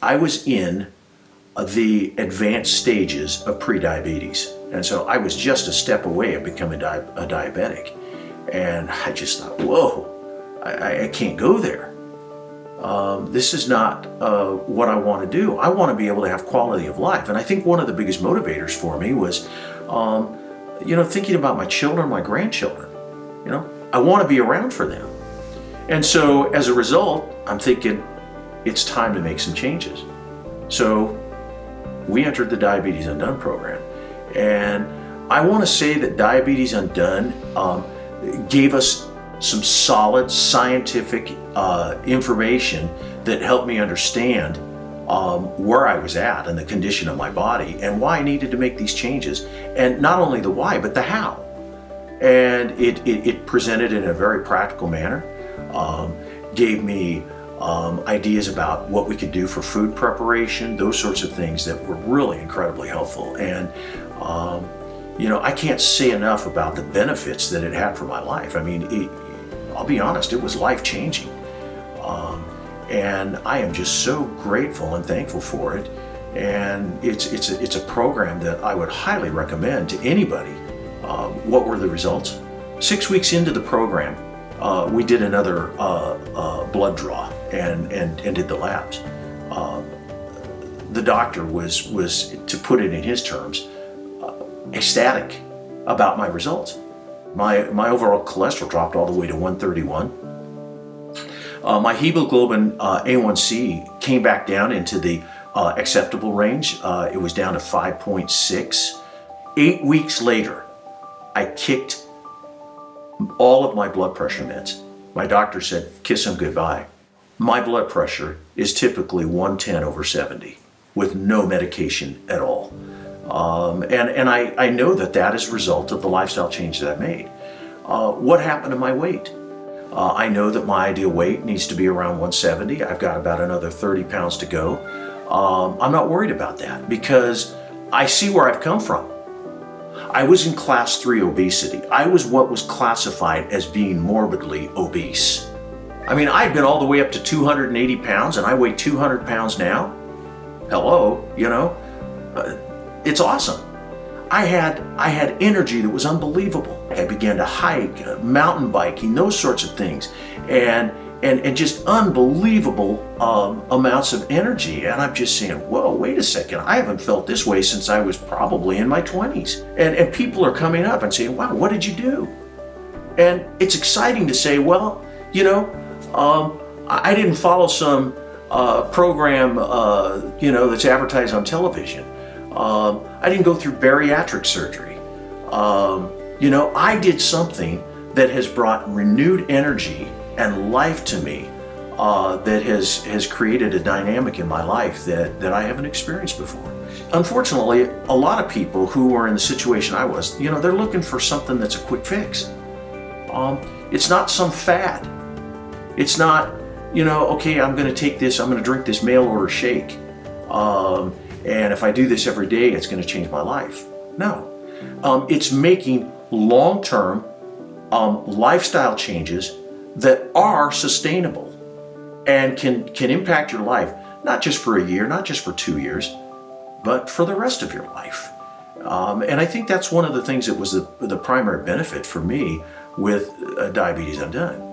I was in the advanced stages of prediabetes. And so I was just a step away of becoming a diabetic. And I just thought, whoa, I can't go there. This is not what I want to do. I want to be able to have quality of life. And I think one of the biggest motivators for me was, thinking about my children, my grandchildren. I want to be around for them. And so as a result, I'm thinking it's time to make some changes. So we entered the Diabetes Undone program. And I want to say that Diabetes Undone gave us some solid scientific information that helped me understand where I was at and the condition of my body and why I needed to make these changes. And not only the why, but the how. And it presented in a very practical manner, gave me ideas about what we could do for food preparation, those sorts of things that were really incredibly helpful. And I can't say enough about the benefits that it had for my life. I mean, I'll be honest, it was life-changing. And I am just so grateful and thankful for it. And it's a program that I would highly recommend to anybody. What were the results? 6 weeks into the program, we did another blood draw and did the labs. The doctor was, to put it in his terms, ecstatic about my results. My overall cholesterol dropped all the way to 131. My hemoglobin A1C came back down into the acceptable range. It was down to 5.6. 8 weeks later, I kicked all of my blood pressure meds. My doctor said, kiss them goodbye. My blood pressure is typically 110/70 with no medication at all. And I know that is a result of the lifestyle change that I made. What happened to my weight? I know that my ideal weight needs to be around 170. I've got about another 30 pounds to go. I'm not worried about that because I see where I've come from. I was in class 3 obesity. I was what was classified as being morbidly obese. I mean, I've been all the way up to 280 pounds and I weigh 200 pounds now. Hello, it's awesome. I had energy that was unbelievable. I began to hike, mountain biking, those sorts of things, and just unbelievable amounts of energy. And I'm just saying, whoa, wait a second. I haven't felt this way since I was probably in my 20s. And people are coming up and saying, wow, what did you do? And it's exciting to say, well, I didn't follow some program, that's advertised on television. I didn't go through bariatric surgery. I did something that has brought renewed energy and life to me, that has created a dynamic in my life that I haven't experienced before. Unfortunately, a lot of people who are in the situation I was, they're looking for something that's a quick fix. It's not some fad. It's not, okay, I'm going to take this, I'm going to drink this mail order shake. And if I do this every day, it's going to change my life. No. It's making long-term lifestyle changes that are sustainable and can impact your life, not just for a year, not just for 2 years, but for the rest of your life. And I think that's one of the things that was the primary benefit for me with Diabetes Undone.